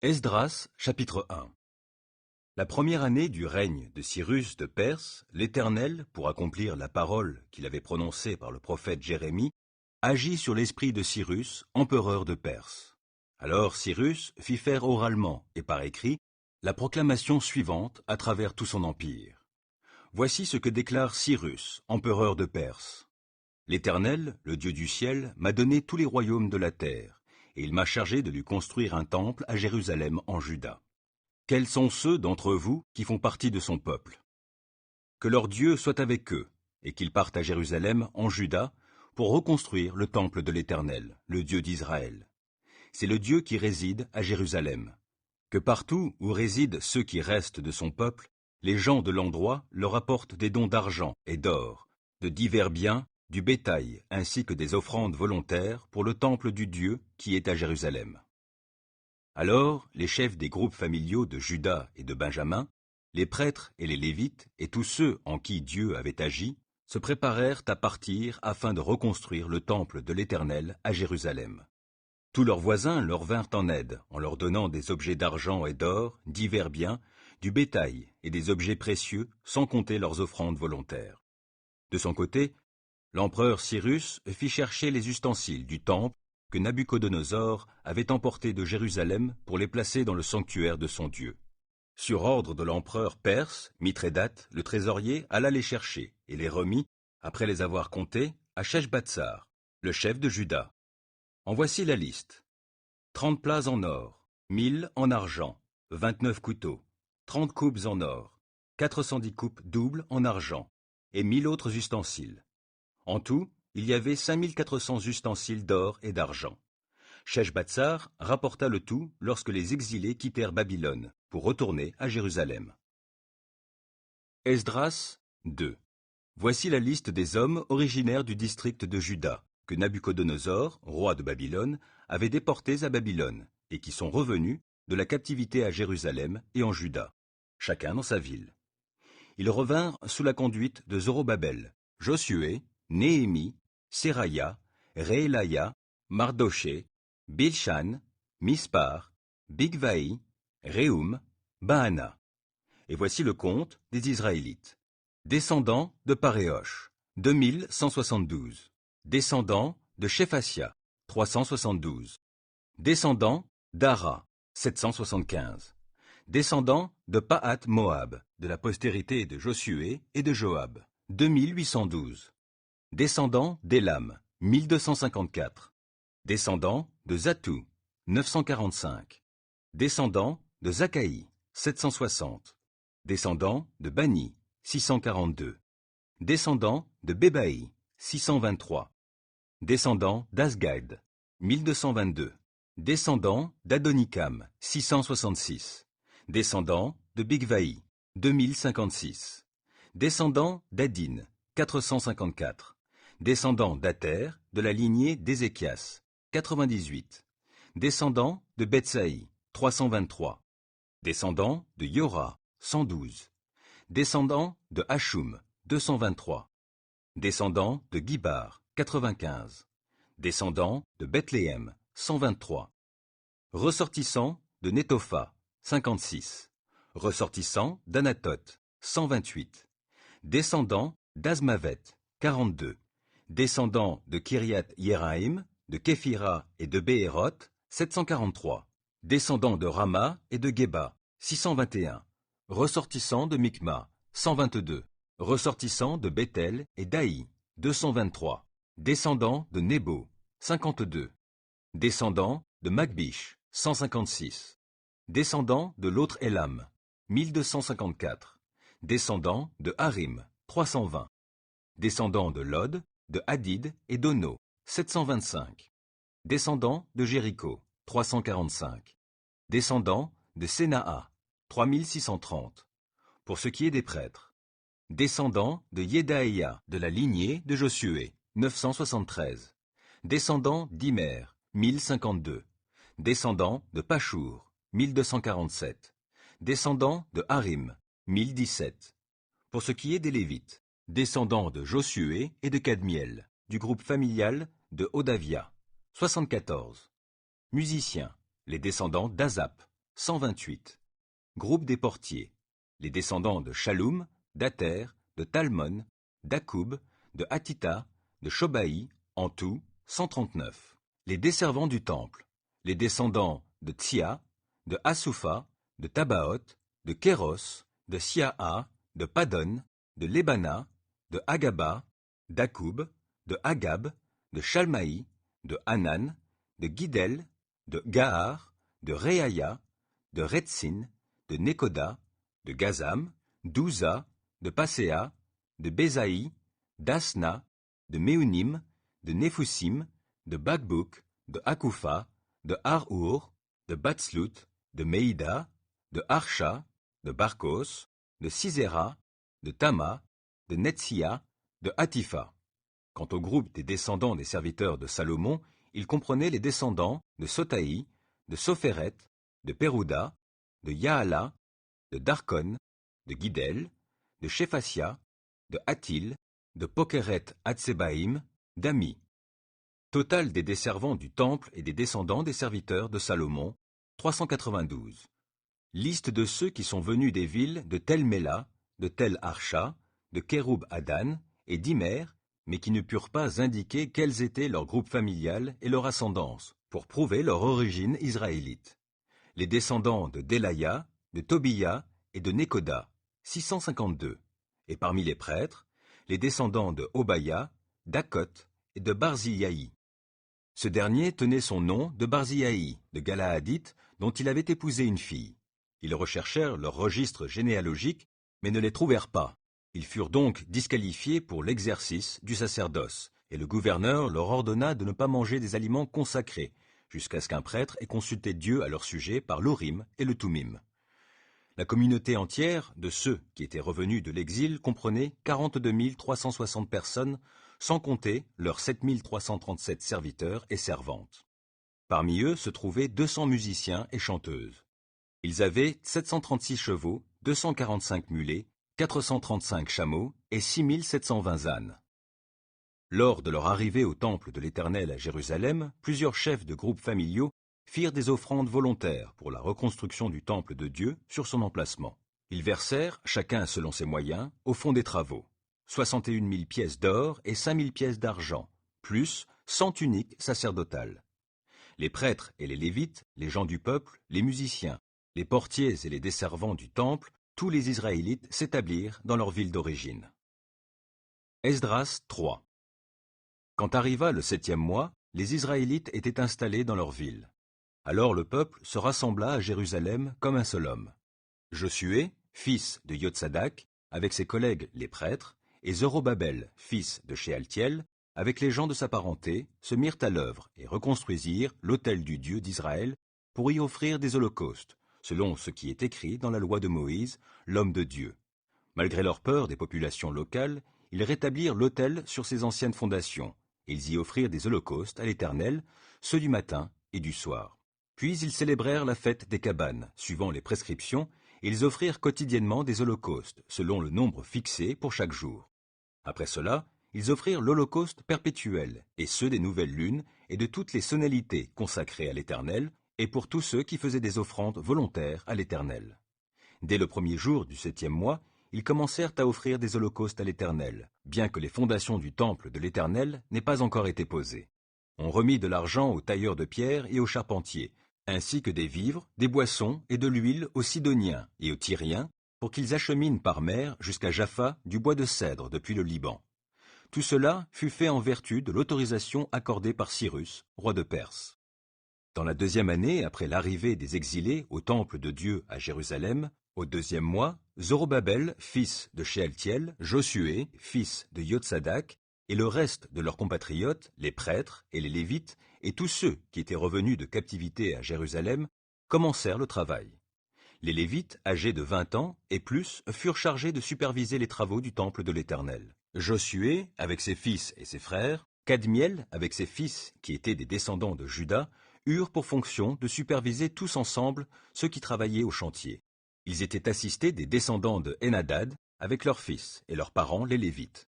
Esdras, chapitre 1. La première année du règne de Cyrus de Perse, l'Éternel, pour accomplir la parole qu'il avait prononcée par le prophète Jérémie, agit sur l'esprit de Cyrus, empereur de Perse. Alors Cyrus fit faire oralement et par écrit la proclamation suivante à travers tout son empire. Voici ce que déclare Cyrus, empereur de Perse. L'Éternel, le Dieu du ciel, m'a donné tous les royaumes de la terre, et il m'a chargé de lui construire un temple à Jérusalem en Juda. Quels sont ceux d'entre vous qui font partie de son peuple? Que leur Dieu soit avec eux, et qu'ils partent à Jérusalem en Juda pour reconstruire le temple de l'Éternel, le Dieu d'Israël. C'est le Dieu qui réside à Jérusalem. Que partout où résident ceux qui restent de son peuple, les gens de l'endroit leur apportent des dons d'argent et d'or, de divers biens, du bétail, ainsi que des offrandes volontaires pour le temple du Dieu qui est à Jérusalem. Alors les chefs des groupes familiaux de Juda et de Benjamin, les prêtres et les Lévites et tous ceux en qui Dieu avait agi, se préparèrent à partir afin de reconstruire le temple de l'Éternel à Jérusalem. Tous leurs voisins leur vinrent en aide en leur donnant des objets d'argent et d'or, divers biens, du bétail et des objets précieux, sans compter leurs offrandes volontaires. De son côté, l'empereur Cyrus fit chercher les ustensiles du temple que Nabuchodonosor avait emportés de Jérusalem pour les placer dans le sanctuaire de son Dieu. Sur ordre de l'empereur perse, Mithrédate, le trésorier, alla les chercher et les remit, après les avoir comptés, à Sheshbatsar, le chef de Juda. En voici la liste. 30 plats en or, 1000 en argent, 29 couteaux, 30 coupes en or, 410 coupes doubles en argent, et 1000 autres ustensiles. En tout, il y avait 5400 ustensiles d'or et d'argent. Sheshbatsar rapporta le tout lorsque les exilés quittèrent Babylone pour retourner à Jérusalem. Esdras 2. Voici la liste des hommes originaires du district de Juda, que Nabuchodonosor, roi de Babylone, avait déportés à Babylone, et qui sont revenus de la captivité à Jérusalem et en Juda, chacun dans sa ville. Ils revinrent sous la conduite de Zorobabel, Josué, Néhémie, Séraya, Réélaya, Mardoché, Bilshan, Mispar, Bigvaï, Réhum, Baana. Et voici le compte des Israélites. Descendants de Paréosh, 2172. Descendants de Shephasia, 372. Descendants d'Ara, 775. Descendants de Pahat Moab, de la postérité de Josué et de Joab, 2812. Descendants d'Élam, 1254. Descendants de Zatou, 945. Descendants de Zakaï, 760. Descendants de Bani, 642. Descendants de Bébaï, 623. Descendants d'Asgad, 1222. Descendants d'Adonikam, 666. Descendants de Bigvaï, 2056. Descendants d'Adin, 454. Descendants d'Ater, de la lignée d'Ézéchias, 98. Descendants de Bethsaï, 323. Descendants de Yora, 112. Descendants de Hachum, 223. Descendants de Gibar, 95. Descendants de Bethléem, 123. Ressortissants de Netopha, 56. Ressortissants d'Anatoth, 128. Descendants d'Azmavet, 42. Descendants de Kiriath Yéraïm, de Képhira et de Béhéroth, 743. Descendants de Rama et de Geba, 621. Ressortissants de Mikma, 122. Ressortissants de Bethel et d'Aï, 223. Descendants de Nebo, 52. Descendants de Magbish, 156. Descendants de l'autre Élam, 1254. Descendants de Harim, 320. Descendants de Lod, de Hadid et d'Ono, 725. Descendants de Jéricho, 345. Descendants de Sénaa, 3630. Pour ce qui est des prêtres. Descendants de Yedaïa, de la lignée de Josué, 973. Descendants d'Imer, 1052. Descendants de Pachour, 1247. Descendants de Harim, 1017. Pour ce qui est des Lévites, descendants de Josué et de Cadmiel, du groupe familial de Hodavia, 74. Musiciens, les descendants d'Azap, 128. Groupe des portiers. Les descendants de Shaloum, d'Ater, de Talmon, d'Akoub, de Hatita, de Shobaï, en tout 139. Les desservants du temple. Les descendants de Tsia, de Hasupha, de Tabaoth, de Kéros, de Siaa, de Padon, de Lebana, de Agaba, d'Akoub, de Agab, de Shalmaï, de Hanan, de Guidel, de Gahar, de Reaya, de Retsin, de Nekoda, de Gazam, d'Uza, de Pasea, de Bézaï, d'Asna, de Méunim, de Nephusim, de Bakbouk, de Akoufa, de Har-Ur, de Batslut, de Meïda, de Arsha, de Barkos, de Sisera, de Tama, de Netsia, de Hatifa. Quant au groupe des descendants des serviteurs de Salomon, il comprenait les descendants de Sotaï, de Sopheret, de Perouda, de Yahala, de Darkon, de Guidel, de Shephasia, de Hatil, de Pokeret Hatsebaïm, d'Ami. Total des desservants du temple et des descendants des serviteurs de Salomon, 392. Liste de ceux qui sont venus des villes de Tel Mela, de Tel Arsha, de Kéroub Adan et d'Imer, mais qui ne purent pas indiquer quels étaient leur groupe familial et leur ascendance, pour prouver leur origine israélite. Les descendants de Delaya, de Tobia et de Nekoda, 652. Et parmi les prêtres, les descendants de Obaya, d'Akot et de Barzilaï. Ce dernier tenait son nom de Barzilaï, de Galaadite, dont il avait épousé une fille. Ils recherchèrent leur registre généalogique, mais ne les trouvèrent pas. Ils furent donc disqualifiés pour l'exercice du sacerdoce, et le gouverneur leur ordonna de ne pas manger des aliments consacrés, jusqu'à ce qu'un prêtre ait consulté Dieu à leur sujet par l'Urim et le Tumim. La communauté entière de ceux qui étaient revenus de l'exil comprenait 42 360 personnes, sans compter leurs 7 337 serviteurs et servantes. Parmi eux se trouvaient 200 musiciens et chanteuses. Ils avaient 736 chevaux, 245 mulets, 435 chameaux et 6 720 ânes. Lors de leur arrivée au temple de l'Éternel à Jérusalem, plusieurs chefs de groupes familiaux firent des offrandes volontaires pour la reconstruction du temple de Dieu sur son emplacement. Ils versèrent, chacun selon ses moyens, au fond des travaux, 61 000 pièces d'or et 5 000 pièces d'argent, plus 100 tuniques sacerdotales. Les prêtres et les lévites, les gens du peuple, les musiciens, les portiers et les desservants du temple, tous les Israélites s'établirent dans leur ville d'origine. Esdras 3. Quand arriva le 7e mois, les Israélites étaient installés dans leur ville. Alors le peuple se rassembla à Jérusalem comme un seul homme. Josué, fils de Yotsadak, avec ses collègues les prêtres, et Zorobabel, fils de Shealtiel, avec les gens de sa parenté, se mirent à l'œuvre et reconstruisirent l'autel du Dieu d'Israël pour y offrir des holocaustes, selon ce qui est écrit dans la loi de Moïse, l'homme de Dieu. Malgré leur peur des populations locales, ils rétablirent l'autel sur ses anciennes fondations, et ils y offrirent des holocaustes à l'Éternel, ceux du matin et du soir. Puis ils célébrèrent la fête des cabanes, suivant les prescriptions, et ils offrirent quotidiennement des holocaustes, selon le nombre fixé pour chaque jour. Après cela, ils offrirent l'holocauste perpétuel, et ceux des nouvelles lunes, et de toutes les sonalités consacrées à l'Éternel, et pour tous ceux qui faisaient des offrandes volontaires à l'Éternel. Dès le premier jour du 7e mois, ils commencèrent à offrir des holocaustes à l'Éternel, bien que les fondations du temple de l'Éternel n'aient pas encore été posées. On remit de l'argent aux tailleurs de pierre et aux charpentiers, ainsi que des vivres, des boissons et de l'huile aux Sidoniens et aux Tyriens, pour qu'ils acheminent par mer jusqu'à Jaffa du bois de cèdre depuis le Liban. Tout cela fut fait en vertu de l'autorisation accordée par Cyrus, roi de Perse. Dans la 2e année après l'arrivée des exilés au temple de Dieu à Jérusalem, au 2e mois, Zorobabel, fils de Shealtiel, Josué, fils de Yotsadak, et le reste de leurs compatriotes, les prêtres et les lévites, et tous ceux qui étaient revenus de captivité à Jérusalem, commencèrent le travail. Les lévites, âgés de 20 ans et plus, furent chargés de superviser les travaux du temple de l'Éternel. Josué, avec ses fils et ses frères, Kadmiel, avec ses fils qui étaient des descendants de Juda, eurent pour fonction de superviser tous ensemble ceux qui travaillaient au chantier. Ils étaient assistés des descendants de Henadad, avec leurs fils et leurs parents les Lévites.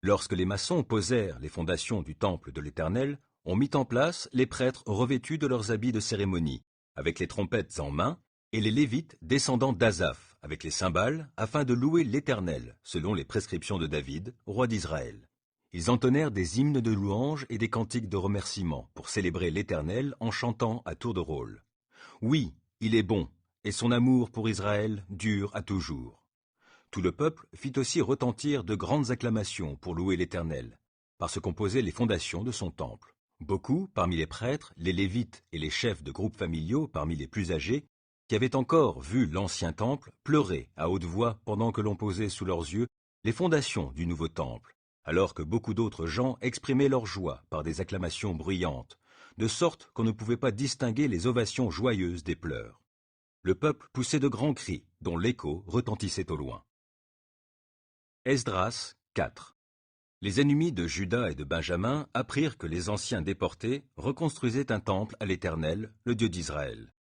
Lorsque les maçons posèrent les fondations du temple de l'Éternel, on mit en place les prêtres revêtus de leurs habits de cérémonie, avec les trompettes en main, et les Lévites descendant d'Asaph avec les cymbales afin de louer l'Éternel selon les prescriptions de David, roi d'Israël. Ils entonnèrent des hymnes de louange et des cantiques de remerciement pour célébrer l'Éternel en chantant à tour de rôle. Oui, il est bon, et son amour pour Israël dure à toujours. Tout le peuple fit aussi retentir de grandes acclamations pour louer l'Éternel, parce qu'on posait les fondations de son temple. Beaucoup, parmi les prêtres, les Lévites et les chefs de groupes familiaux parmi les plus âgés, qui avaient encore vu l'ancien temple, pleuraient à haute voix pendant que l'on posait sous leurs yeux les fondations du nouveau temple, alors que beaucoup d'autres gens exprimaient leur joie par des acclamations bruyantes, de sorte qu'on ne pouvait pas distinguer les ovations joyeuses des pleurs. Le peuple poussait de grands cris, dont l'écho retentissait au loin. Esdras 4. Les ennemis de Juda et de Benjamin apprirent que les anciens déportés reconstruisaient un temple à l'Éternel, le Dieu d'Israël.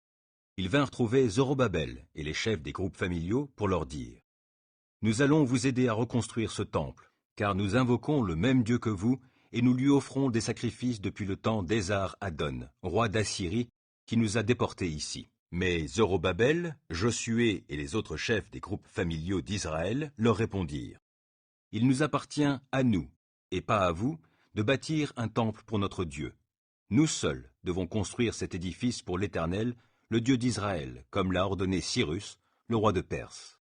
Ils vinrent trouver Zorobabel et les chefs des groupes familiaux pour leur dire « Nous allons vous aider à reconstruire ce temple, car nous invoquons le même Dieu que vous, et nous lui offrons des sacrifices depuis le temps d'Ésar-Hadon, roi d'Assyrie, qui nous a déportés ici. » Mais Zorobabel, Josué et les autres chefs des groupes familiaux d'Israël leur répondirent « Il nous appartient à nous, et pas à vous, de bâtir un temple pour notre Dieu. Nous seuls devons construire cet édifice pour l'Éternel, le Dieu d'Israël, comme l'a ordonné Cyrus, le roi de Perse. »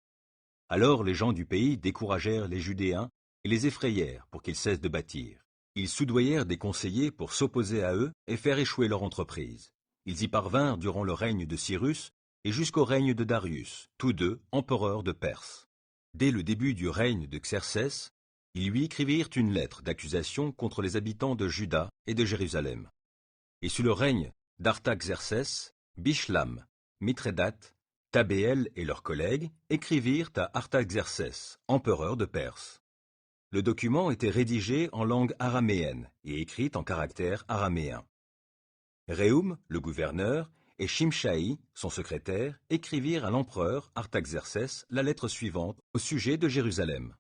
Alors les gens du pays découragèrent les Judéens et les effrayèrent pour qu'ils cessent de bâtir. Ils soudoyèrent des conseillers pour s'opposer à eux et faire échouer leur entreprise. Ils y parvinrent durant le règne de Cyrus et jusqu'au règne de Darius, tous deux empereurs de Perse. Dès le début du règne de Xerxès, ils lui écrivirent une lettre d'accusation contre les habitants de Juda et de Jérusalem. Et sous le règne d'Artaxerxès, Bishlam, Mithrédate, Tabéel et leurs collègues écrivirent à Artaxerxès, empereur de Perse. Le document était rédigé en langue araméenne et écrit en caractères araméens. Réhum, le gouverneur, et Shimshaï, son secrétaire, écrivirent à l'empereur Artaxerxès la lettre suivante au sujet de Jérusalem.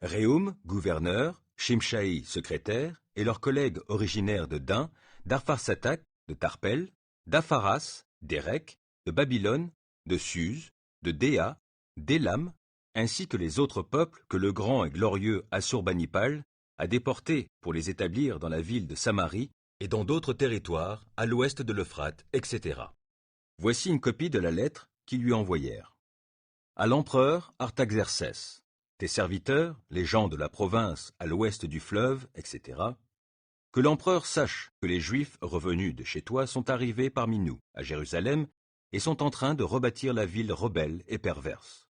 Réhum, gouverneur, Shimshaï, secrétaire, et leurs collègues originaires de Dain, d'Arpharsatak, de Tarpel, d'Apharas, d'Érec, de Babylone, de Suse, de Déa, d'Élam, ainsi que les autres peuples que le grand et glorieux Assurbanipal a déportés pour les établir dans la ville de Samarie et dans d'autres territoires à l'ouest de l'Euphrate, etc. Voici une copie de la lettre qu'ils lui envoyèrent. À l'empereur Artaxerxès, tes serviteurs, les gens de la province à l'ouest du fleuve, etc., que l'empereur sache que les Juifs revenus de chez toi sont arrivés parmi nous, à Jérusalem, et sont en train de rebâtir la ville rebelle et perverse.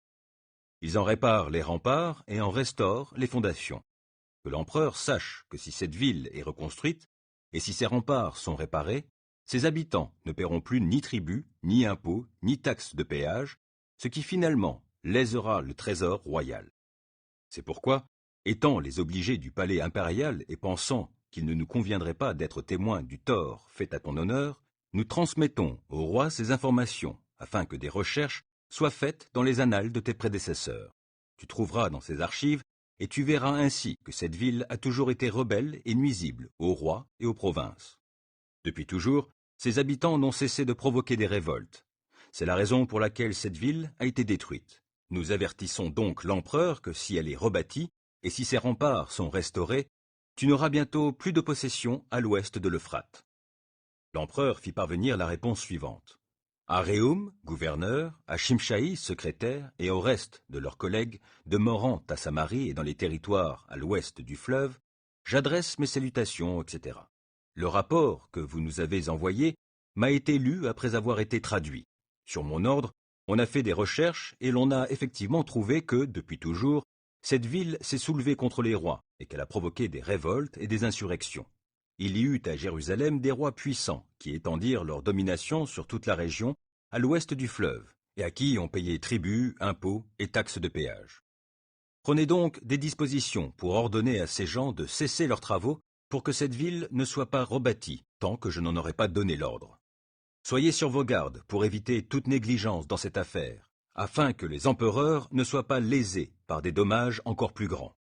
Ils en réparent les remparts et en restaurent les fondations. Que l'empereur sache que si cette ville est reconstruite, et si ses remparts sont réparés, ses habitants ne paieront plus ni tribut, ni impôts, ni taxes de péage, ce qui finalement lésera le trésor royal. C'est pourquoi, étant les obligés du palais impérial et pensant qu'il ne nous conviendrait pas d'être témoins du tort fait à ton honneur, nous transmettons au roi ces informations, afin que des recherches soient faites dans les annales de tes prédécesseurs. Tu trouveras dans ces archives, et tu verras ainsi que cette ville a toujours été rebelle et nuisible au roi et aux provinces. Depuis toujours, ses habitants n'ont cessé de provoquer des révoltes. C'est la raison pour laquelle cette ville a été détruite. Nous avertissons donc l'empereur que si elle est rebâtie, et si ses remparts sont restaurés, tu n'auras bientôt plus de possession à l'ouest de l'Euphrate. L'empereur fit parvenir la réponse suivante. À Réhum, gouverneur, à Shimshaï, secrétaire, et au reste de leurs collègues demeurant à Samarie et dans les territoires à l'ouest du fleuve, j'adresse mes salutations, etc. Le rapport que vous nous avez envoyé m'a été lu après avoir été traduit. Sur mon ordre, on a fait des recherches et l'on a effectivement trouvé que, depuis toujours, cette ville s'est soulevée contre les rois et qu'elle a provoqué des révoltes et des insurrections. Il y eut à Jérusalem des rois puissants qui étendirent leur domination sur toute la région à l'ouest du fleuve et à qui on payait tribut, impôts et taxes de péage. Prenez donc des dispositions pour ordonner à ces gens de cesser leurs travaux pour que cette ville ne soit pas rebâtie tant que je n'en aurai pas donné l'ordre. Soyez sur vos gardes pour éviter toute négligence dans cette affaire, afin que les empereurs ne soient pas lésés par des dommages encore plus grands.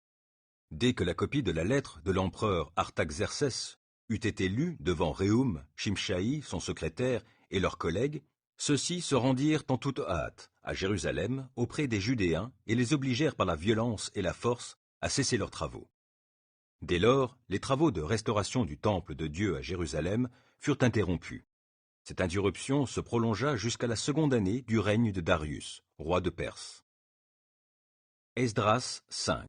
Dès que la copie de la lettre de l'empereur Artaxerxès eut été lue devant Réhum, Shimshaï, son secrétaire, et leurs collègues, Ceux-ci se rendirent en toute hâte à Jérusalem auprès des Judéens et les obligèrent par la violence et la force à cesser leurs travaux. Dès lors, les travaux de restauration du temple de Dieu à Jérusalem furent interrompus. Cette interruption se prolongea jusqu'à la seconde année du règne de Darius, roi de Perse. Esdras 5.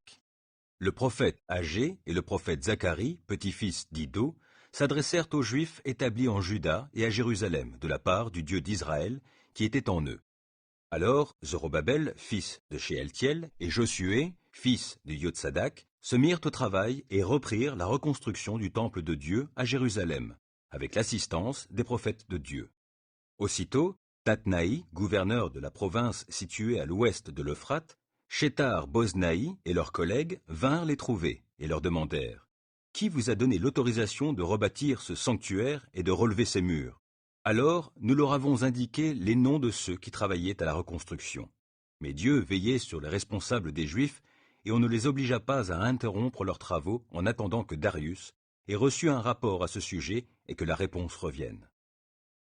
Le prophète Agé et le prophète Zacharie, petit-fils d'Iddo, s'adressèrent aux Juifs établis en Juda et à Jérusalem de la part du Dieu d'Israël qui était en eux. Alors Zorobabel, fils de Shealtiel, et Josué, fils de Yotsadak, se mirent au travail et reprirent la reconstruction du temple de Dieu à Jérusalem, avec l'assistance des prophètes de Dieu. Aussitôt, Tatnaï, gouverneur de la province située à l'ouest de l'Euphrate, Shethar-Boznaï et leurs collègues vinrent les trouver et leur demandèrent « Qui vous a donné l'autorisation de rebâtir ce sanctuaire et de relever ses murs ?» Alors nous leur avons indiqué les noms de ceux qui travaillaient à la reconstruction. Mais Dieu veillait sur les responsables des Juifs et on ne les obligea pas à interrompre leurs travaux en attendant que Darius ait reçu un rapport à ce sujet et que la réponse revienne.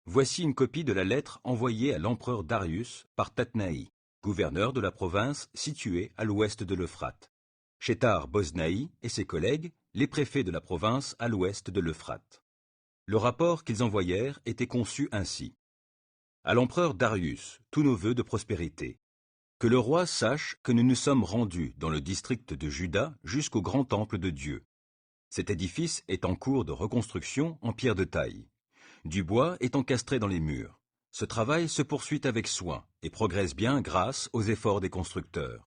Voici une copie de la lettre envoyée à l'empereur Darius par Tatnaï, gouverneur de la province située à l'ouest de l'Euphrate. Shethar-Boznaï et ses collègues, les préfets de la province à l'ouest de l'Euphrate. Le rapport qu'ils envoyèrent était conçu ainsi. À l'empereur Darius, tous nos vœux de prospérité. Que le roi sache que nous nous sommes rendus dans le district de Juda jusqu'au grand temple de Dieu. Cet édifice est en cours de reconstruction en pierre de taille. Du bois est encastré dans les murs. Ce travail se poursuit avec soin et progresse bien grâce aux efforts des constructeurs.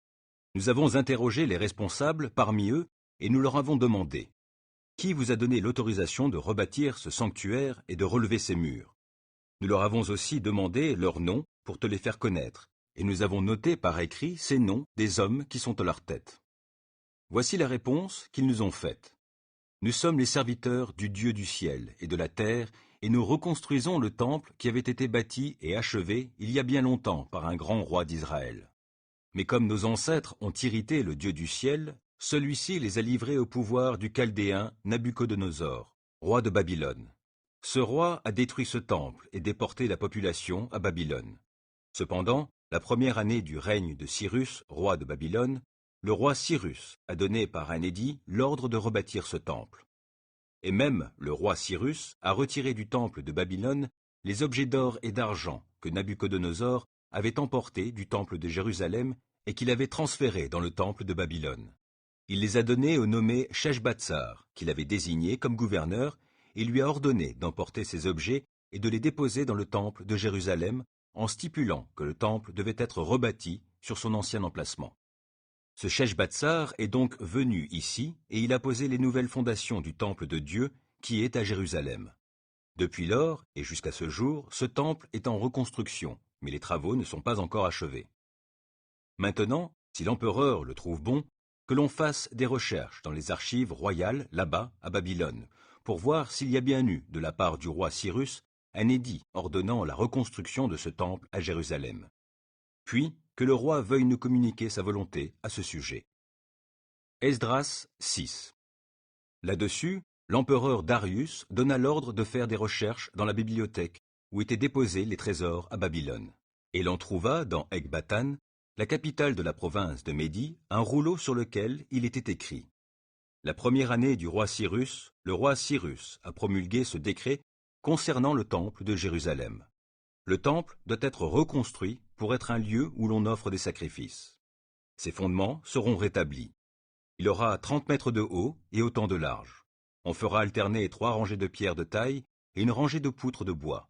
Nous avons interrogé les responsables parmi eux et nous leur avons demandé « Qui vous a donné l'autorisation de rebâtir ce sanctuaire et de relever ses murs ?» Nous leur avons aussi demandé leurs noms pour te les faire connaître, et nous avons noté par écrit ces noms des hommes qui sont à leur tête. Voici la réponse qu'ils nous ont faite. Nous sommes les serviteurs du Dieu du ciel et de la terre, et nous reconstruisons le temple qui avait été bâti et achevé il y a bien longtemps par un grand roi d'Israël. Mais comme nos ancêtres ont irrité le Dieu du ciel, celui-ci les a livrés au pouvoir du Chaldéen Nabuchodonosor, roi de Babylone. Ce roi a détruit ce temple et déporté la population à Babylone. Cependant, la première année du règne de Cyrus, roi de Babylone, le roi Cyrus a donné par un édit l'ordre de rebâtir ce temple. Et même le roi Cyrus a retiré du temple de Babylone les objets d'or et d'argent que Nabuchodonosor avait emportés du temple de Jérusalem et qu'il avait transférés dans le temple de Babylone. Il les a donnés au nommé Sheshbatsar, qu'il avait désigné comme gouverneur, et lui a ordonné d'emporter ces objets et de les déposer dans le temple de Jérusalem, en stipulant que le temple devait être rebâti sur son ancien emplacement. Ce Sheshbatsar est donc venu ici, et il a posé les nouvelles fondations du temple de Dieu qui est à Jérusalem. Depuis lors, et jusqu'à ce jour, ce temple est en reconstruction, mais les travaux ne sont pas encore achevés. Maintenant, si l'empereur le trouve bon, que l'on fasse des recherches dans les archives royales là-bas, à Babylone, pour voir s'il y a bien eu, de la part du roi Cyrus, un édit ordonnant la reconstruction de ce temple à Jérusalem. Puis, que le roi veuille nous communiquer sa volonté à ce sujet. Esdras 6. Là-dessus, l'empereur Darius donna l'ordre de faire des recherches dans la bibliothèque où étaient déposés les trésors à Babylone. Et l'on trouva dans Ecbatane, la capitale de la province de Médie, un rouleau sur lequel il était écrit « La première année du roi Cyrus, le roi Cyrus a promulgué ce décret concernant le temple de Jérusalem. Le temple doit être reconstruit pour être un lieu où l'on offre des sacrifices. Ses fondements seront rétablis. Il aura 30 mètres de haut et autant de large. On fera alterner 3 rangées de pierres de taille et une rangée de poutres de bois.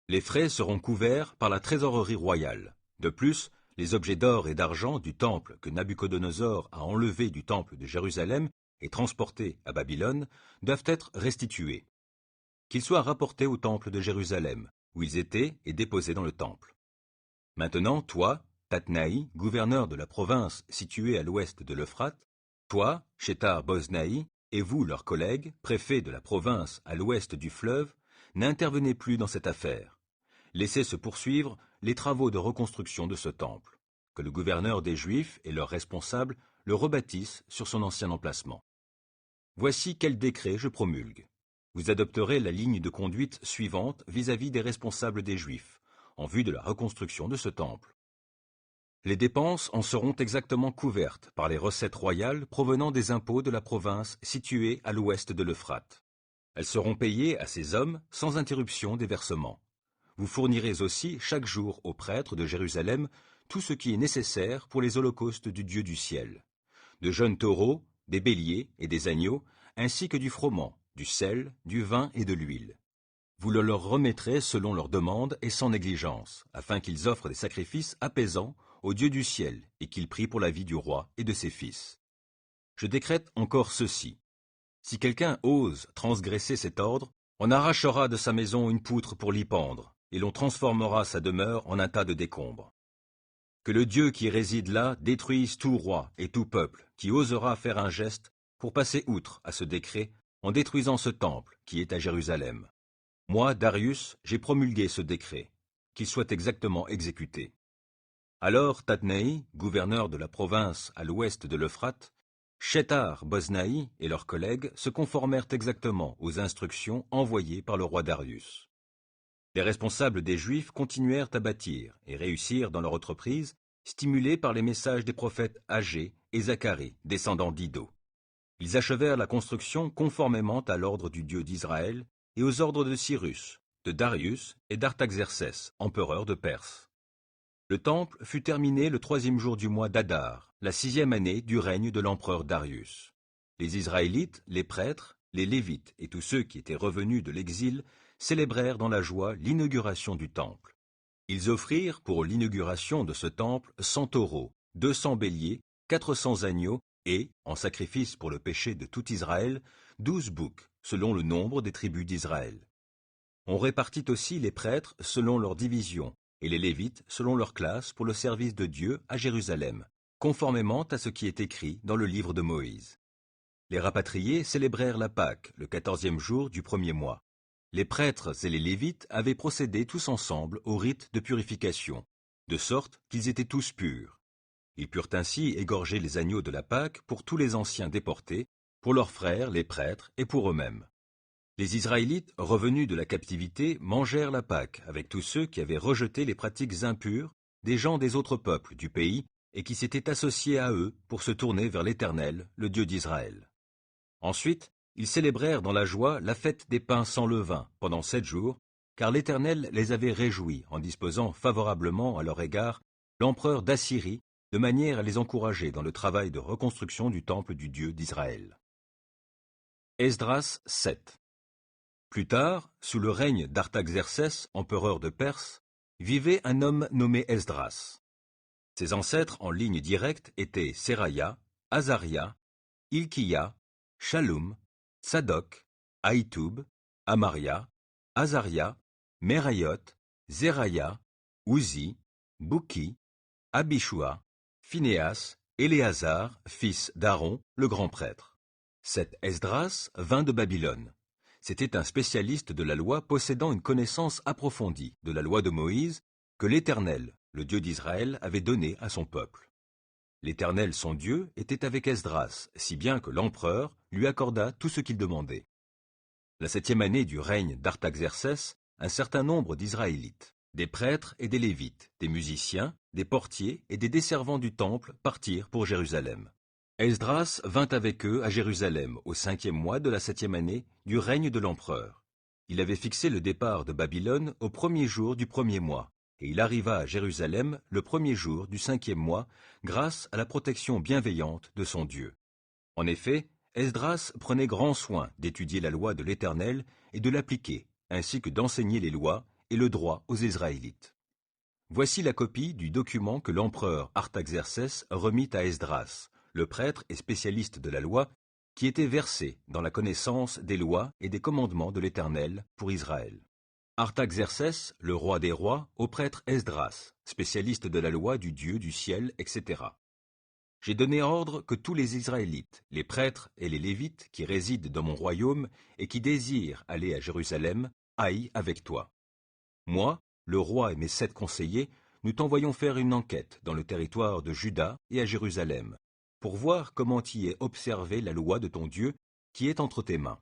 Les frais seront couverts par la trésorerie royale. De plus, les objets d'or et d'argent du temple que Nabuchodonosor a enlevés du temple de Jérusalem et transportés à Babylone doivent être restitués. Qu'ils soient rapportés au temple de Jérusalem, où ils étaient et déposés dans le temple. Maintenant, toi, Tatnaï, gouverneur de la province située à l'ouest de l'Euphrate, toi, Shethar-Boznaï, et vous, leurs collègues, préfets de la province à l'ouest du fleuve, n'intervenez plus dans cette affaire. Laissez se poursuivre les travaux de reconstruction de ce temple, que le gouverneur des Juifs et leurs responsables le rebâtissent sur son ancien emplacement. Voici quel décret je promulgue. Vous adopterez la ligne de conduite suivante vis-à-vis des responsables des Juifs, en vue de la reconstruction de ce temple. Les dépenses en seront exactement couvertes par les recettes royales provenant des impôts de la province située à l'ouest de l'Euphrate. Elles seront payées à ces hommes sans interruption des versements. Vous fournirez aussi chaque jour aux prêtres de Jérusalem tout ce qui est nécessaire pour les holocaustes du Dieu du ciel. De jeunes taureaux, des béliers et des agneaux, ainsi que du froment, du sel, du vin et de l'huile. Vous le leur remettrez selon leurs demandes et sans négligence, afin qu'ils offrent des sacrifices apaisants au Dieu du ciel et qu'ils prient pour la vie du roi et de ses fils. Je décrète encore ceci. Si quelqu'un ose transgresser cet ordre, on arrachera de sa maison une poutre pour l'y pendre, et l'on transformera sa demeure en un tas de décombres. Que le Dieu qui réside là détruise tout roi et tout peuple qui osera faire un geste pour passer outre à ce décret en détruisant ce temple qui est à Jérusalem. Moi, Darius, j'ai promulgué ce décret, qu'il soit exactement exécuté. Alors Tatnaï, gouverneur de la province à l'ouest de l'Euphrate, Shethar-Boznaï et leurs collègues se conformèrent exactement aux instructions envoyées par le roi Darius. Les responsables des Juifs continuèrent à bâtir et réussirent dans leur entreprise, stimulés par les messages des prophètes Agé et Zacharie, descendants d'Iddo. Ils achevèrent la construction conformément à l'ordre du Dieu d'Israël et aux ordres de Cyrus, de Darius et d'Artaxercès, empereur de Perse. Le temple fut terminé le 3e jour du mois d'Adar, la 6e année du règne de l'empereur Darius. Les Israélites, les prêtres, les Lévites et tous ceux qui étaient revenus de l'exil célébrèrent dans la joie l'inauguration du temple. Ils offrirent pour l'inauguration de ce temple 100 taureaux, 200 béliers, 400 agneaux et, en sacrifice pour le péché de tout Israël, 12 boucs, selon le nombre des tribus d'Israël. On répartit aussi les prêtres selon leur division et les Lévites selon leur classe pour le service de Dieu à Jérusalem, conformément à ce qui est écrit dans le livre de Moïse. Les rapatriés célébrèrent la Pâque le 14e jour du 1er mois. Les prêtres et les Lévites avaient procédé tous ensemble au rite de purification, de sorte qu'ils étaient tous purs. Ils purent ainsi égorger les agneaux de la Pâque pour tous les anciens déportés, pour leurs frères, les prêtres, et pour eux-mêmes. Les Israélites, revenus de la captivité, mangèrent la Pâque avec tous ceux qui avaient rejeté les pratiques impures des gens des autres peuples du pays et qui s'étaient associés à eux pour se tourner vers l'Éternel, le Dieu d'Israël. Ensuite, ils célébrèrent dans la joie la fête des pains sans levain pendant 7 jours, car l'Éternel les avait réjouis en disposant favorablement à leur égard l'empereur d'Assyrie, de manière à les encourager dans le travail de reconstruction du temple du Dieu d'Israël. Esdras 7. Plus tard, sous le règne d'Artaxercès, empereur de Perse, vivait un homme nommé Esdras. Ses ancêtres en ligne directe étaient Seraya, Azaria, Hilkiya, Shallum, Tsadok, Ahitoub, Amaria, Azaria, Merayot, Zeraya, Uzi, Bouki, Abishua, Phinéas, Éléazar, fils d'Aaron, le grand prêtre. Cet Esdras vint de Babylone. C'était un spécialiste de la loi possédant une connaissance approfondie de la loi de Moïse que l'Éternel, le Dieu d'Israël, avait donnée à son peuple. L'Éternel, son Dieu, était avec Esdras, si bien que l'empereur lui accorda tout ce qu'il demandait. La 7e année du règne d'Artaxercès, un certain nombre d'Israélites, des prêtres et des Lévites, des musiciens, des portiers et des desservants du temple partirent pour Jérusalem. Esdras vint avec eux à Jérusalem au 5e mois de la 7e année du règne de l'empereur. Il avait fixé le départ de Babylone au 1er jour du 1er mois, et il arriva à Jérusalem le 1er jour du 5e mois grâce à la protection bienveillante de son Dieu. En effet, Esdras prenait grand soin d'étudier la loi de l'Éternel et de l'appliquer, ainsi que d'enseigner les lois et le droit aux Israélites. Voici la copie du document que l'empereur Artaxercès remit à Esdras, le prêtre et spécialiste de la loi, qui était versé dans la connaissance des lois et des commandements de l'Éternel pour Israël. Artaxercès, le roi des rois, au prêtre Esdras, spécialiste de la loi du Dieu du ciel, etc. J'ai donné ordre que tous les Israélites, les prêtres et les Lévites qui résident dans mon royaume et qui désirent aller à Jérusalem, aillent avec toi. Moi, le roi et mes 7 conseillers, nous t'envoyons faire une enquête dans le territoire de Juda et à Jérusalem, pour voir comment y est observée la loi de ton Dieu qui est entre tes mains.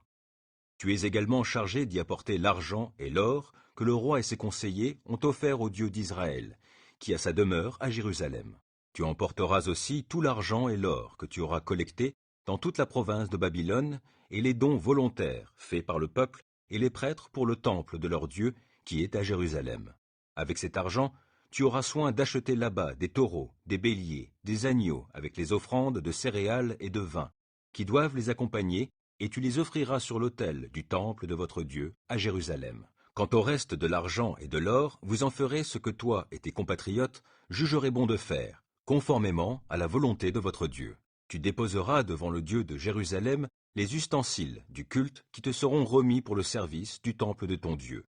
Tu es également chargé d'y apporter l'argent et l'or que le roi et ses conseillers ont offerts au Dieu d'Israël, qui a sa demeure à Jérusalem. Tu emporteras aussi tout l'argent et l'or que tu auras collecté dans toute la province de Babylone, et les dons volontaires faits par le peuple et les prêtres pour le temple de leur Dieu qui est à Jérusalem. Avec cet argent, tu auras soin d'acheter là-bas des taureaux, des béliers, des agneaux, avec les offrandes de céréales et de vin, qui doivent les accompagner, et tu les offriras sur l'autel du temple de votre Dieu à Jérusalem. Quant au reste de l'argent et de l'or, vous en ferez ce que toi et tes compatriotes jugerez bon de faire, conformément à la volonté de votre Dieu. Tu déposeras devant le Dieu de Jérusalem les ustensiles du culte qui te seront remis pour le service du temple de ton Dieu.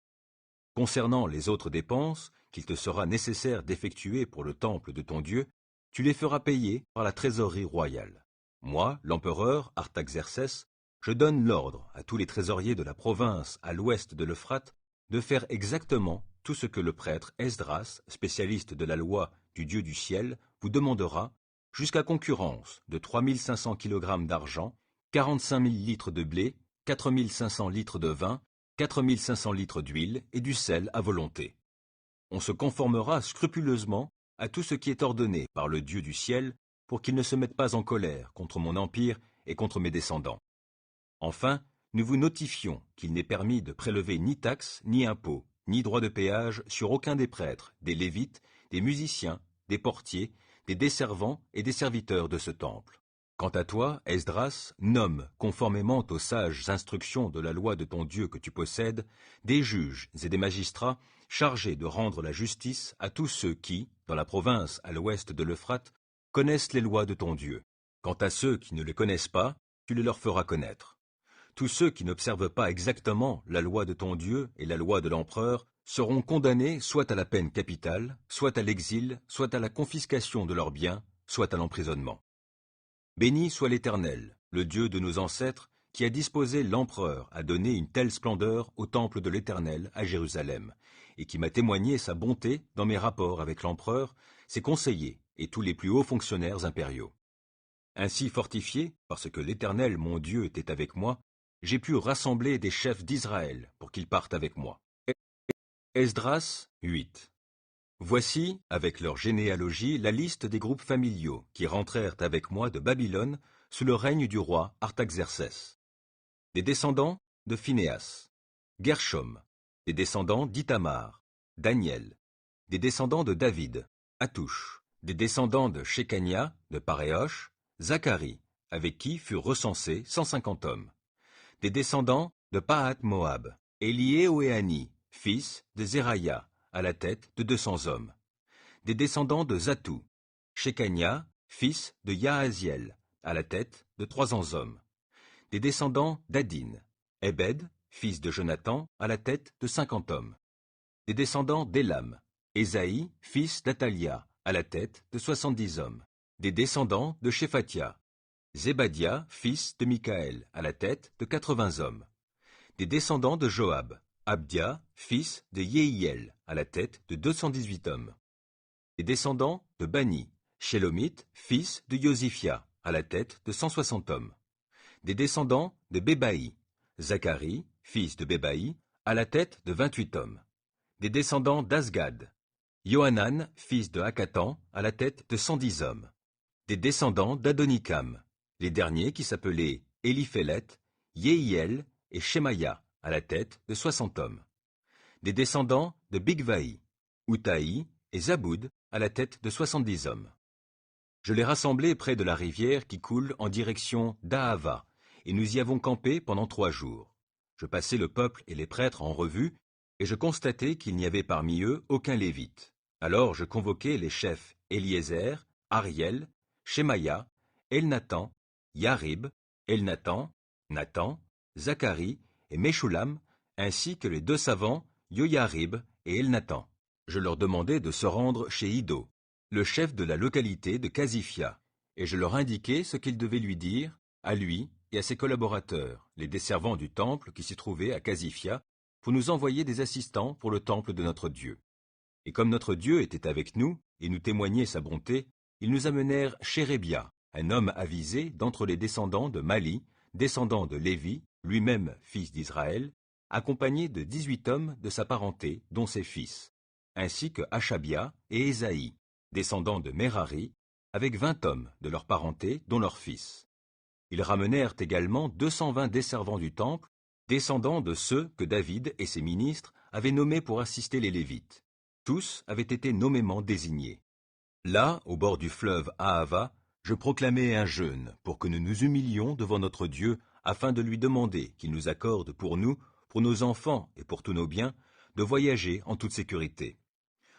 Concernant les autres dépenses qu'il te sera nécessaire d'effectuer pour le temple de ton Dieu, tu les feras payer par la trésorerie royale. Moi, l'empereur Artaxercès, je donne l'ordre à tous les trésoriers de la province à l'ouest de l'Euphrate de faire exactement tout ce que le prêtre Esdras, spécialiste de la loi du Dieu du ciel, vous demandera, jusqu'à concurrence de 3500 kg d'argent, 45 000 litres de blé, 4 500 litres de vin, 4 500 litres d'huile et du sel à volonté. On se conformera scrupuleusement à tout ce qui est ordonné par le Dieu du ciel pour qu'il ne se mette pas en colère contre mon empire et contre mes descendants. Enfin, nous vous notifions qu'il n'est permis de prélever ni taxes, ni impôts, ni droits de péage sur aucun des prêtres, des lévites, des musiciens, des portiers, des desservants et des serviteurs de ce temple. Quant à toi, Esdras, nomme, conformément aux sages instructions de la loi de ton Dieu que tu possèdes, des juges et des magistrats chargés de rendre la justice à tous ceux qui, dans la province à l'ouest de l'Euphrate, connaissent les lois de ton Dieu. Quant à ceux qui ne les connaissent pas, tu les leur feras connaître. Tous ceux qui n'observent pas exactement la loi de ton Dieu et la loi de l'empereur seront condamnés soit à la peine capitale, soit à l'exil, soit à la confiscation de leurs biens, soit à l'emprisonnement. Béni soit l'Éternel, le Dieu de nos ancêtres, qui a disposé l'empereur à donner une telle splendeur au temple de l'Éternel à Jérusalem, et qui m'a témoigné sa bonté dans mes rapports avec l'empereur, ses conseillers et tous les plus hauts fonctionnaires impériaux. Ainsi fortifié, parce que l'Éternel mon Dieu était avec moi, j'ai pu rassembler des chefs d'Israël pour qu'ils partent avec moi. Esdras 8. Voici, avec leur généalogie, la liste des groupes familiaux qui rentrèrent avec moi de Babylone sous le règne du roi Artaxercès. Des descendants de Phinéas, Gershom, des descendants d'Ithamar, Daniel, des descendants de David, Hatouch, des descendants de Shekania, de Paréosh, Zacharie, avec qui furent recensés 150 hommes. Des descendants de Pahat-Moab, Eliéhoéani, fils de Zéraïa, à la tête de 200 hommes. Des descendants de Zatou, Shekania, fils de Yahaziel, à la tête de 300 hommes. Des descendants d'Adin, Ebed, fils de Jonathan, à la tête de 50 hommes. Des descendants d'Élam, Ésaïe, fils d'Atalia, à la tête de 70 hommes. Des descendants de Shephatia, Zébadia, fils de Michaël, à la tête de 80 hommes. Des descendants de Joab, Abdia, fils de Yehiel, à la tête de 218 hommes. Des descendants de Bani, Shélomite, fils de Yosifia, à la tête de 160 hommes. Des descendants de Bébaï, Zacharie, fils de Bébaï, à la tête de 28 hommes. Des descendants d'Azgad, Yohanan, fils de Hakatan, à la tête de 110 hommes. Des descendants d'Adonikam, les derniers qui s'appelaient Éliphélet, Yehiel et Shemaïa, à la tête de 60 hommes. Des descendants de Bigvaï, Utaï et Zaboud, à la tête de 70 hommes. Je les rassemblai près de la rivière qui coule en direction d'Ahava, et nous y avons campé pendant 3 jours. Je passai le peuple et les prêtres en revue, et je constatai qu'il n'y avait parmi eux aucun lévite. Alors je convoquai les chefs Éliézer, Ariel, Shemaïa, Elnathan, Yarib, Elnathan, Nathan, Zacharie et Meshulam, ainsi que les 2 savants, Yoyarib et Elnathan. Je leur demandai de se rendre chez Iddo, le chef de la localité de Casifia, et je leur indiquai ce qu'ils devaient lui dire, à lui et à ses collaborateurs, les desservants du temple qui s'y trouvaient à Casifia, pour nous envoyer des assistants pour le temple de notre Dieu. Et comme notre Dieu était avec nous, et nous témoignait sa bonté, ils nous amenèrent Chérébia, un homme avisé d'entre les descendants de Mali, descendant de Lévi, lui-même fils d'Israël, accompagné de 18 hommes de sa parenté, dont ses fils, ainsi que Achabia et Ésaïe, descendants de Merari, avec 20 hommes de leur parenté, dont leurs fils. Ils ramenèrent également 220 desservants du temple, descendants de ceux que David et ses ministres avaient nommés pour assister les Lévites. Tous avaient été nommément désignés. Là, au bord du fleuve Ahava, je proclamai un jeûne pour que nous nous humilions devant notre Dieu afin de lui demander qu'il nous accorde pour nous, pour nos enfants et pour tous nos biens, de voyager en toute sécurité.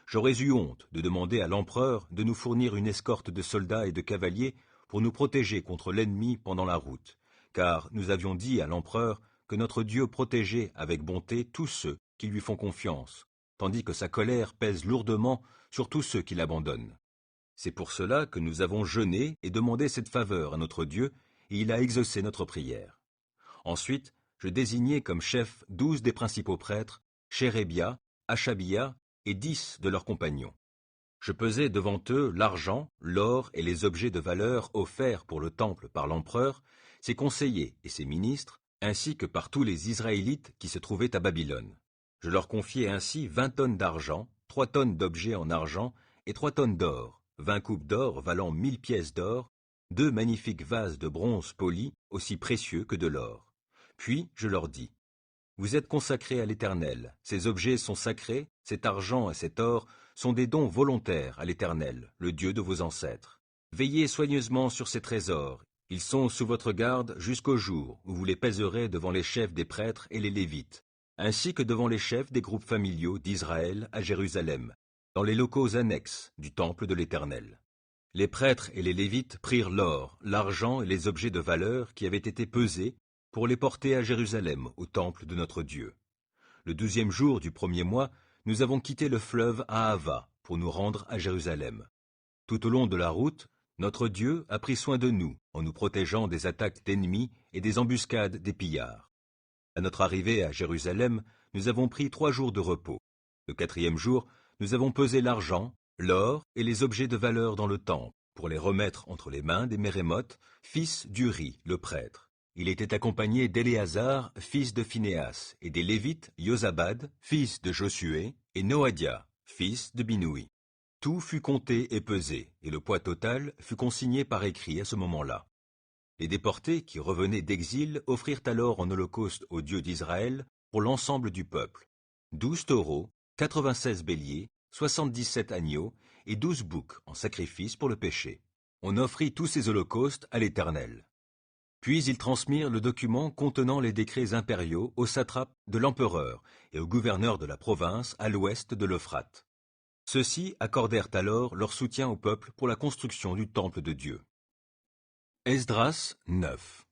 J'aurais eu honte de demander à l'empereur de nous fournir une escorte de soldats et de cavaliers pour nous protéger contre l'ennemi pendant la route, car nous avions dit à l'empereur que notre Dieu protégeait avec bonté tous ceux qui lui font confiance, tandis que sa colère pèse lourdement sur tous ceux qui l'abandonnent. C'est pour cela que nous avons jeûné et demandé cette faveur à notre Dieu, et il a exaucé notre prière. Ensuite, je désignai comme chefs 12 des principaux prêtres, Chérébia, Achabia et 10 de leurs compagnons. Je pesai devant eux l'argent, l'or et les objets de valeur offerts pour le temple par l'empereur, ses conseillers et ses ministres, ainsi que par tous les Israélites qui se trouvaient à Babylone. Je leur confiai ainsi 20 tonnes d'argent, 3 tonnes d'objets en argent et 3 tonnes d'or, 20 coupes d'or valant 1000 pièces d'or, 2 magnifiques vases de bronze poli, aussi précieux que de l'or. Puis je leur dis, « Vous êtes consacrés à l'Éternel, ces objets sont sacrés, cet argent et cet or sont des dons volontaires à l'Éternel, le Dieu de vos ancêtres. Veillez soigneusement sur ces trésors, ils sont sous votre garde jusqu'au jour où vous les pèserez devant les chefs des prêtres et les Lévites, ainsi que devant les chefs des groupes familiaux d'Israël à Jérusalem, dans les locaux annexes du temple de l'Éternel. » Les prêtres et les Lévites prirent l'or, l'argent et les objets de valeur qui avaient été pesés pour les porter à Jérusalem, au temple de notre Dieu. Le 12e jour du 1er mois, nous avons quitté le fleuve Ahava pour nous rendre à Jérusalem. Tout au long de la route, notre Dieu a pris soin de nous en nous protégeant des attaques d'ennemis et des embuscades des pillards. À notre arrivée à Jérusalem, nous avons pris 3 jours de repos. Le 4e jour, nous avons pesé l'argent, l'or et les objets de valeur dans le temple pour les remettre entre les mains des Mérémoth, fils d'Uri, le prêtre. Il était accompagné d'Éléazar, fils de Phinéas, et des Lévites, Yozabad, fils de Josué, et Noadia, fils de Binoui. Tout fut compté et pesé, et le poids total fut consigné par écrit à ce moment-là. Les déportés qui revenaient d'exil offrirent alors en holocauste au Dieu d'Israël pour l'ensemble du peuple 12 taureaux, 96 béliers, 77 agneaux et 12 boucs en sacrifice pour le péché. On offrit tous ces holocaustes à l'Éternel. Puis ils transmirent le document contenant les décrets impériaux au satrape de l'empereur et au gouverneur de la province à l'ouest de l'Euphrate. Ceux-ci accordèrent alors leur soutien au peuple pour la construction du temple de Dieu. Esdras 9.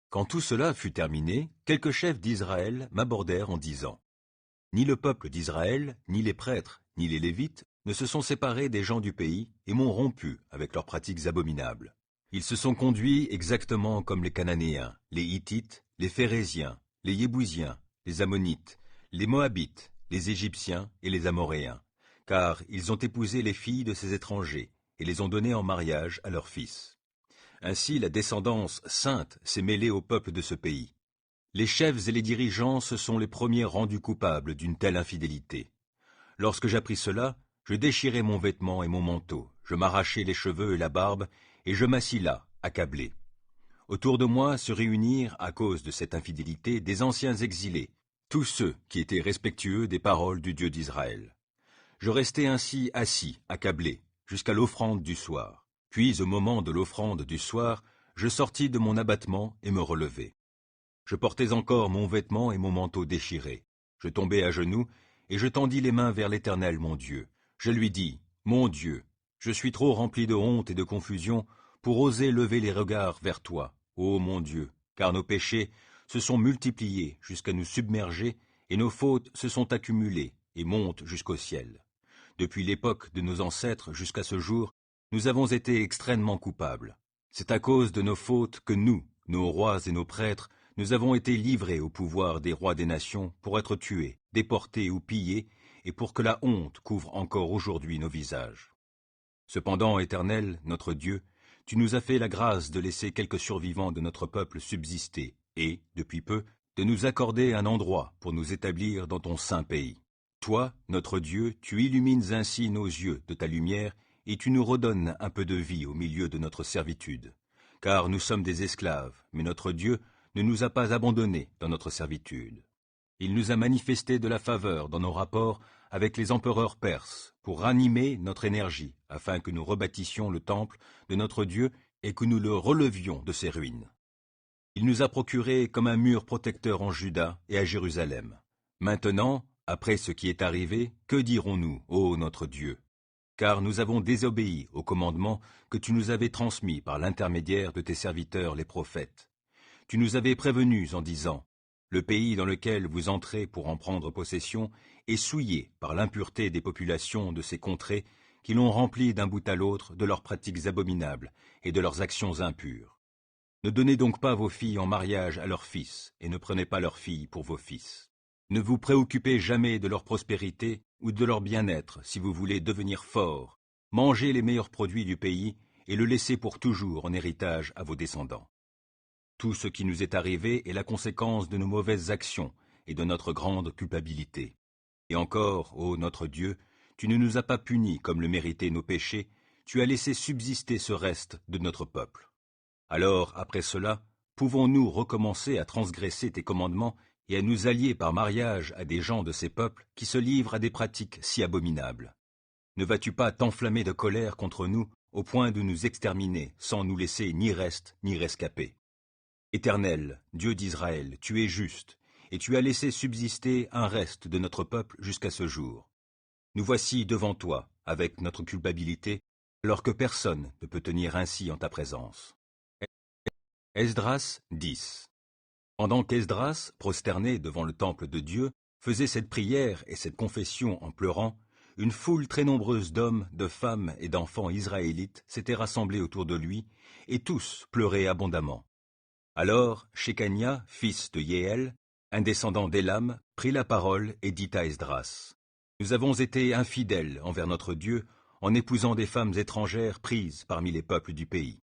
Quand tout cela fut terminé, quelques chefs d'Israël m'abordèrent en disant « Ni le peuple d'Israël, ni les prêtres, ni les Lévites ne se sont séparés des gens du pays et m'ont rompu avec leurs pratiques abominables. Ils se sont conduits exactement comme les Cananéens, les Hittites, les Phéréziens, les Yébousiens, les Ammonites, les Moabites, les Égyptiens et les Amoréens, car ils ont épousé les filles de ces étrangers et les ont données en mariage à leurs fils. Ainsi la descendance sainte s'est mêlée au peuple de ce pays. Les chefs et les dirigeants se sont les premiers rendus coupables d'une telle infidélité. Lorsque j'appris cela, je déchirai mon vêtement et mon manteau, je m'arrachai les cheveux et la barbe, et je m'assis là, accablé. Autour de moi se réunirent, à cause de cette infidélité, des anciens exilés, tous ceux qui étaient respectueux des paroles du Dieu d'Israël. Je restai ainsi assis, accablé, jusqu'à l'offrande du soir. Puis, au moment de l'offrande du soir, je sortis de mon abattement et me relevai. Je portais encore mon vêtement et mon manteau déchirés. Je tombai à genoux, et je tendis les mains vers l'Éternel mon Dieu. Je lui dis, « Mon Dieu, je suis trop rempli de honte et de confusion pour oser lever les regards vers toi, ô mon Dieu, car nos péchés se sont multipliés jusqu'à nous submerger et nos fautes se sont accumulées et montent jusqu'au ciel. Depuis l'époque de nos ancêtres jusqu'à ce jour, nous avons été extrêmement coupables. C'est à cause de nos fautes que nous, nos rois et nos prêtres, nous avons été livrés au pouvoir des rois des nations pour être tués, déportés ou pillés, et pour que la honte couvre encore aujourd'hui nos visages. Cependant, Éternel, notre Dieu, tu nous as fait la grâce de laisser quelques survivants de notre peuple subsister, et, depuis peu, de nous accorder un endroit pour nous établir dans ton saint pays. Toi, notre Dieu, tu illumines ainsi nos yeux de ta lumière, et tu nous redonnes un peu de vie au milieu de notre servitude. Car nous sommes des esclaves, mais notre Dieu ne nous a pas abandonnés dans notre servitude. Il nous a manifesté de la faveur dans nos rapports avec les empereurs perses, pour ranimer notre énergie, afin que nous rebâtissions le temple de notre Dieu et que nous le relevions de ses ruines. Il nous a procuré comme un mur protecteur en Juda et à Jérusalem. Maintenant, après ce qui est arrivé, que dirons-nous, ô notre Dieu? Car nous avons désobéi au commandement que tu nous avais transmis par l'intermédiaire de tes serviteurs les prophètes. Tu nous avais prévenus en disant, « Le pays dans lequel vous entrez pour en prendre possession est souillé par l'impureté des populations de ces contrées qui l'ont rempli d'un bout à l'autre de leurs pratiques abominables et de leurs actions impures. Ne donnez donc pas vos filles en mariage à leurs fils, et ne prenez pas leurs filles pour vos fils. Ne vous préoccupez jamais de leur prospérité ou de leur bien-être si vous voulez devenir forts. Mangez les meilleurs produits du pays et le laissez pour toujours en héritage à vos descendants. Tout ce qui nous est arrivé est la conséquence de nos mauvaises actions et de notre grande culpabilité. Et encore, ô notre Dieu, tu ne nous as pas punis comme le méritaient nos péchés, tu as laissé subsister ce reste de notre peuple. Alors, après cela, pouvons-nous recommencer à transgresser tes commandements et à nous allier par mariage à des gens de ces peuples qui se livrent à des pratiques si abominables? Ne vas-tu pas t'enflammer de colère contre nous au point de nous exterminer sans nous laisser ni reste ni rescapé? Éternel, Dieu d'Israël, tu es juste, et tu as laissé subsister un reste de notre peuple jusqu'à ce jour. Nous voici devant toi, avec notre culpabilité, alors que personne ne peut tenir ainsi en ta présence. Esdras 10. Pendant qu'Esdras, prosterné devant le temple de Dieu, faisait cette prière et cette confession en pleurant, une foule très nombreuse d'hommes, de femmes et d'enfants israélites s'était rassemblée autour de lui, et tous pleuraient abondamment. Alors Shekania, fils de Yéel, un descendant d'Élam, prit la parole et dit à Esdras, « Nous avons été infidèles envers notre Dieu en épousant des femmes étrangères prises parmi les peuples du pays.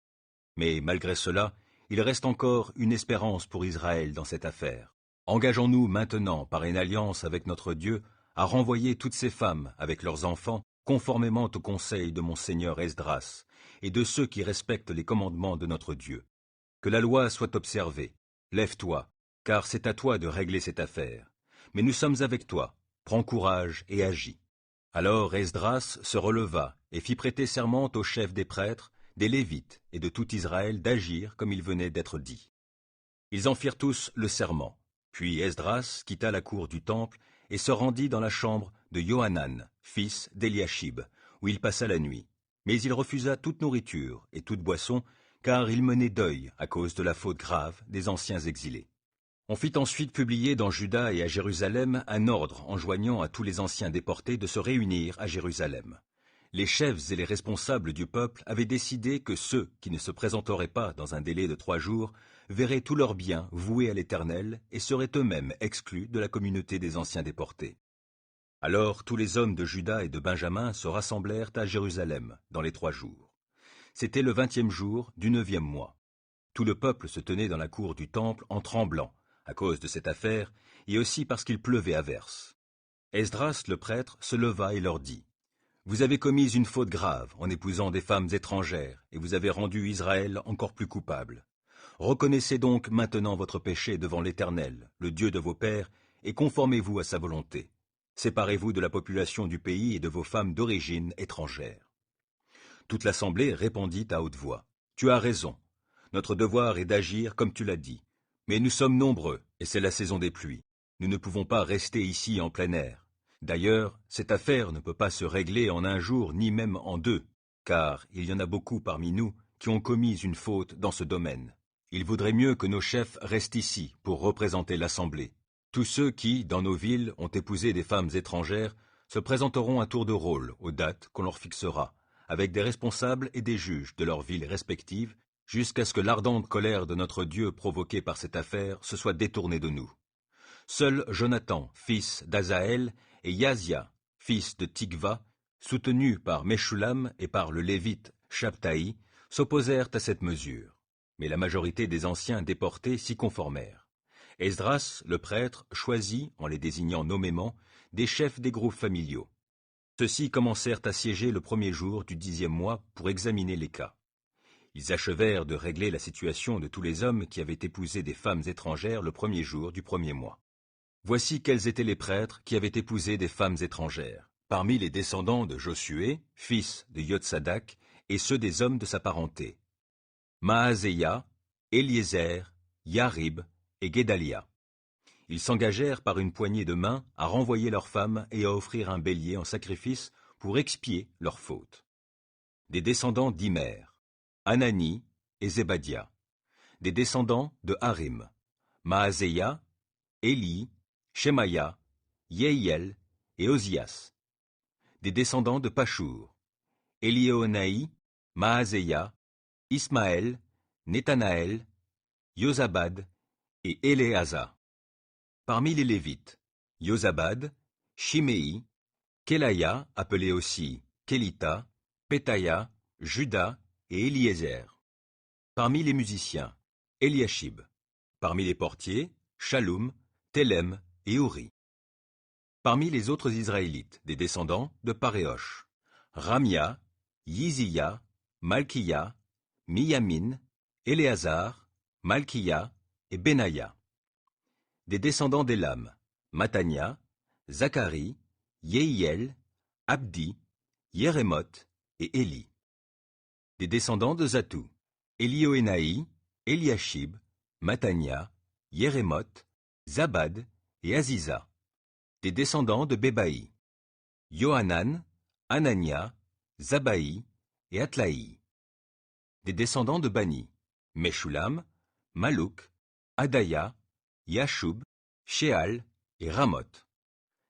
Mais malgré cela, il reste encore une espérance pour Israël dans cette affaire. Engageons-nous maintenant par une alliance avec notre Dieu à renvoyer toutes ces femmes avec leurs enfants conformément au conseil de mon seigneur Esdras et de ceux qui respectent les commandements de notre Dieu. Que la loi soit observée. Lève-toi, car c'est à toi de régler cette affaire. Mais nous sommes avec toi. Prends courage et agis. » Alors Esdras se releva et fit prêter serment aux chefs des prêtres, des Lévites et de tout Israël d'agir comme il venait d'être dit. Ils en firent tous le serment. Puis Esdras quitta la cour du temple et se rendit dans la chambre de Johanan, fils d'Eliashib, où il passa la nuit. Mais il refusa toute nourriture et toute boisson, car il menait deuil à cause de la faute grave des anciens exilés. On fit ensuite publier dans Juda et à Jérusalem un ordre enjoignant à tous les anciens déportés de se réunir à Jérusalem. Les chefs et les responsables du peuple avaient décidé que ceux qui ne se présenteraient pas dans un délai de 3 jours verraient tous leurs biens voués à l'Éternel et seraient eux-mêmes exclus de la communauté des anciens déportés. Alors tous les hommes de Juda et de Benjamin se rassemblèrent à Jérusalem dans les 3 jours. C'était le 20e jour du 9e mois. Tout le peuple se tenait dans la cour du temple en tremblant, à cause de cette affaire, et aussi parce qu'il pleuvait à verse. Esdras le prêtre se leva et leur dit, « Vous avez commis une faute grave en épousant des femmes étrangères, et vous avez rendu Israël encore plus coupable. Reconnaissez donc maintenant votre péché devant l'Éternel, le Dieu de vos pères, et conformez-vous à sa volonté. Séparez-vous de la population du pays et de vos femmes d'origine étrangère. » Toute l'assemblée répondit à haute voix, « Tu as raison. Notre devoir est d'agir comme tu l'as dit. Mais nous sommes nombreux, et c'est la saison des pluies. Nous ne pouvons pas rester ici en plein air. D'ailleurs, cette affaire ne peut pas se régler en un jour, ni même en 2, car il y en a beaucoup parmi nous qui ont commis une faute dans ce domaine. Il vaudrait mieux que nos chefs restent ici pour représenter l'assemblée. Tous ceux qui, dans nos villes, ont épousé des femmes étrangères, se présenteront à tour de rôle aux dates qu'on leur fixera, avec des responsables et des juges de leurs villes respectives, jusqu'à ce que l'ardente colère de notre Dieu provoquée par cette affaire se soit détournée de nous. Seul Jonathan, fils d'Azaël, et Yazia, fils de Tikva, soutenus par Meshulam et par le Lévite Shabtaï, s'opposèrent à cette mesure. mais la majorité des anciens déportés s'y conformèrent. Esdras, le prêtre, choisit, en les désignant nommément, des chefs des groupes familiaux. Ceux-ci commencèrent à siéger le premier jour du 10e mois pour examiner les cas. Ils achevèrent de régler la situation de tous les hommes qui avaient épousé des femmes étrangères le premier jour du premier mois. Voici quels étaient les prêtres qui avaient épousé des femmes étrangères, parmi les descendants de Josué, fils de Yotsadak, et ceux des hommes de sa parenté: Maazéia, Éliézer, Yarib et Guédalia. Ils s'engagèrent par une poignée de main à renvoyer leurs femmes et à offrir un bélier en sacrifice pour expier leurs fautes. Des descendants d'Imer, Anani et Zébadia. Des descendants de Harim, Maazéia, Éli, Shemaïa, Yehiel et Ozias. Des descendants de Pashur, Élioénaï, Maazéia, Ismaël, Néthanaël, Yozabad et Éléasa. Parmi les Lévites, Yozabad, Shimei, Kélaya, appelé aussi Kélita, Pétaïa, Juda et Éliézer. Parmi les musiciens, Eliashib. Parmi les portiers, Shaloum, Télem et Uri. Parmi les autres Israélites, des descendants de Paréosh, Ramia, Yizia, Malkiya, Miyamin, Éléazar, Malkiya et Benaïa. Des descendants d'Élam, Matania, Zacharie, Yehiel, Abdi, Yérémoth et Éli. Des descendants de Zatou, Élioénaï, Eliashib, Matania, Yérémoth, Zabad et Aziza. Des descendants de Bébaï, Yohanan, Anania, Zabaï et Atlaï. Des descendants de Bani, Meshulam, Malouk, Adaya, Yashub, Sheal et Ramoth.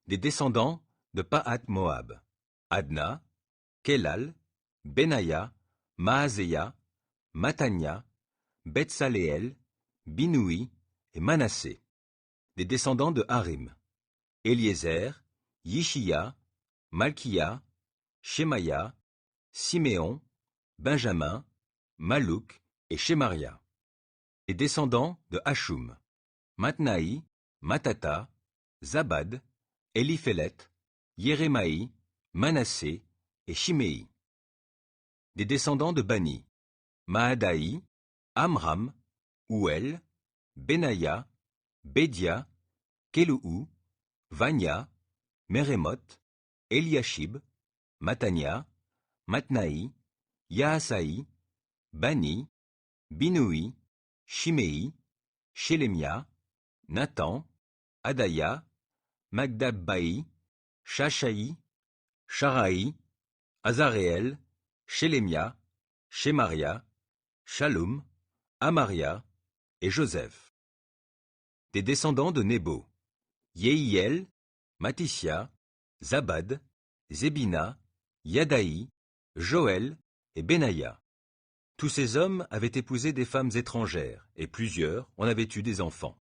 Des descendants de Pahat Moab, Adna, Kelal, Benaïa, Maazéia, Matania, Betsaléel, Binoui et Manassé. Des descendants de Harim, Éliézer, Yishia, Malkiya, Shemaïa, Siméon, Benjamin, Malouk et Shemaria. Des descendants de Hashum, Matnaï, Matata, Zabad, Éliphélet, Yérémaï, Manassé et Shimei. Des descendants de Bani, Maadaï, Amram, Ouel, Benaïa, Bédia, Kéloû, Vania, Mérémoth, Eliashib, Matania, Matnaï, Yaasaï, Bani, Binoui, Shimei, Shélémia, Nathan, Adaya, Magdabbaï, Shashaï, Sharaï, Azaréel, Shélémia, Shemaria, Shaloum, Amaria et Joseph. Des descendants de Nebo, Yehiel, Matissia, Zabad, Zébina, Yadaï, Joël et Benaïa. Tous ces hommes avaient épousé des femmes étrangères, et plusieurs en avaient eu des enfants.